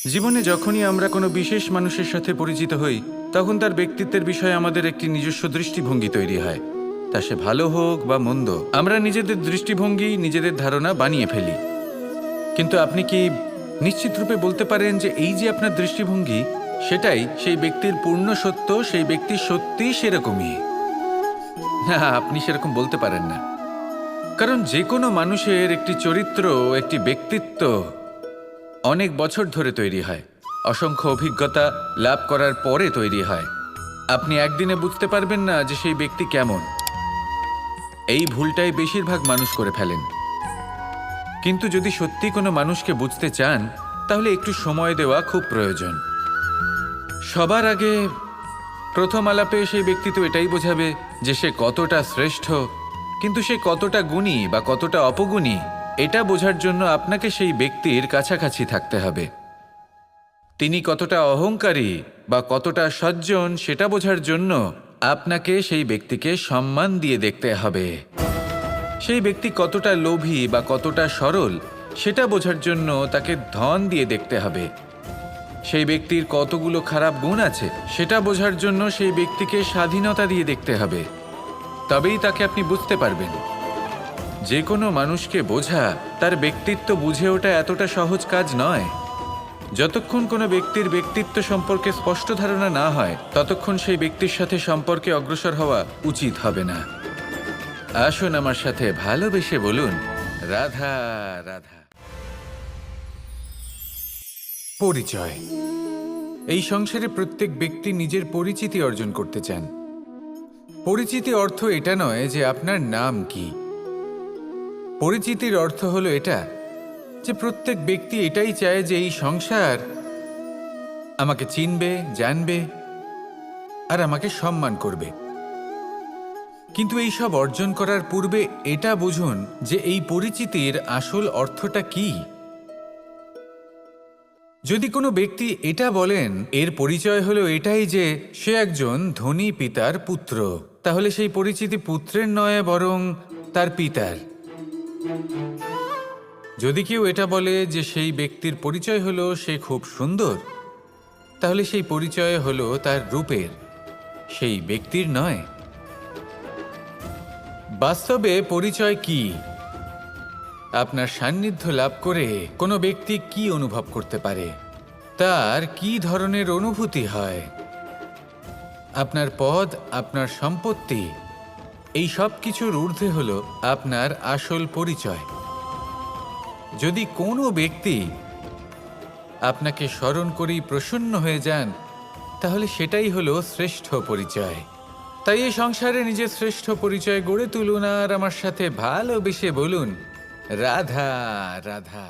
জীবনে যখনই আমরা কোনো বিশেষ মানুষের সাথে পরিচিত হই, তখন তার ব্যক্তিত্বের বিষয়ে আমাদের একটি নিজস্ব দৃষ্টিভঙ্গি তৈরি হয়। তা সে ভালো হোক বা মন্দ, আমরা নিজেদের দৃষ্টিভঙ্গি, নিজেদের ধারণা বানিয়ে ফেলি। কিন্তু আপনি কি নিশ্চিত রূপে বলতে পারেন যে এই যে আপনার দৃষ্টিভঙ্গি, সেটাই সেই ব্যক্তির পূর্ণ সত্য, সেই ব্যক্তি সত্যিই সেরকমই? না, আপনি সেরকম বলতে পারেন না। কারণ যে কোনো মানুষের একটি চরিত্র, একটি ব্যক্তিত্ব অনেক বছর ধরে তৈরি হয়, অসংখ্য অভিজ্ঞতা লাভ করার পরে তৈরি হয়। আপনি একদিনে বুঝতে পারবেন না যে সেই ব্যক্তি কেমন। এই ভুলটাই বেশিরভাগ মানুষ করে ফেলেন। কিন্তু যদি সত্যি কোনো মানুষকে বুঝতে চান, তাহলে একটু সময় দেওয়া খুব প্রয়োজন। সবার আগে প্রথম আলাপে সেই ব্যক্তি তো এটাই বোঝাবে যে সে কতটা শ্রেষ্ঠ, কিন্তু সে কতটা গুণী বা কতটা অপগুণী, এটা বোঝার জন্য আপনাকে সেই ব্যক্তির কাছাকাছি থাকতে হবে। তিনি কতটা অহংকারী বা কতটা সজ্জন, সেটা বোঝার জন্য আপনাকে সেই ব্যক্তিকে সম্মান দিয়ে দেখতে হবে। সেই ব্যক্তি কতটা লোভী বা কতটা সরল, সেটা বোঝার জন্য তাকে ধন দিয়ে দেখতে হবে। সেই ব্যক্তির কতগুলো খারাপ গুণ আছে, সেটা বোঝার জন্য সেই ব্যক্তিকে স্বাধীনতা দিয়ে দেখতে হবে। তবেই তাকে আপনি বুঝতে পারবেন। যে কোনো মানুষকে বোঝা, তার ব্যক্তিত্ব বুঝে ওঠা এতটা সহজ কাজ নয়। যতক্ষণ কোনো ব্যক্তির ব্যক্তিত্ব সম্পর্কে স্পষ্ট ধারণা না হয়, ততক্ষণ সেই ব্যক্তির সাথে সম্পর্কে অগ্রসর হওয়া উচিত হবে না। আসুন আমার সাথে ভালোবেসে বলুন, রাধা রাধা। পরিচয়। এই সংসারে প্রত্যেক ব্যক্তি নিজের পরিচিতি অর্জন করতে চান। পরিচিতি অর্থ এটা নয় যে আপনার নাম কি। পরিচিতির অর্থ হলো এটা যে প্রত্যেক ব্যক্তি এটাই চায় যে এই সংসার আমাকে চিনবে, জানবে আর আমাকে সম্মান করবে। কিন্তু এই সব অর্জন করার পূর্বে এটা বুঝুন যে এই পরিচিতির আসল অর্থটা কি। যদি কোনো ব্যক্তি এটা বলেন এর পরিচয় হলো এটাই যে সে একজন ধনী পিতার পুত্র, তাহলে সেই পরিচিতি পুত্রের নয়, বরং তার পিতার। যদি কেউ এটা বলে যে সেই ব্যক্তির পরিচয় হলো সে খুব সুন্দর, তাহলে সেই পরিচয় হলো তার রূপের, সেই ব্যক্তির নয়। বাস্তবে পরিচয় কি? আপনার সান্নিধ্য লাভ করে কোনো ব্যক্তি কি অনুভব করতে পারে, তার কি ধরনের অনুভূতি হয়, আপনার পদ, আপনার সম্পত্তি, এই সব কিছুর ঊর্ধ্বে হলো আপনার আসল পরিচয়। যদি কোনো ব্যক্তি আপনাকে স্মরণ করেই প্রসন্ন হয়ে যান, তাহলে সেটাই হলো শ্রেষ্ঠ পরিচয়। তাই এই সংসারে নিজের শ্রেষ্ঠ পরিচয় গড়ে তুলুন আর আমার সাথে ভালোবেসে বলুন, রাধা রাধা।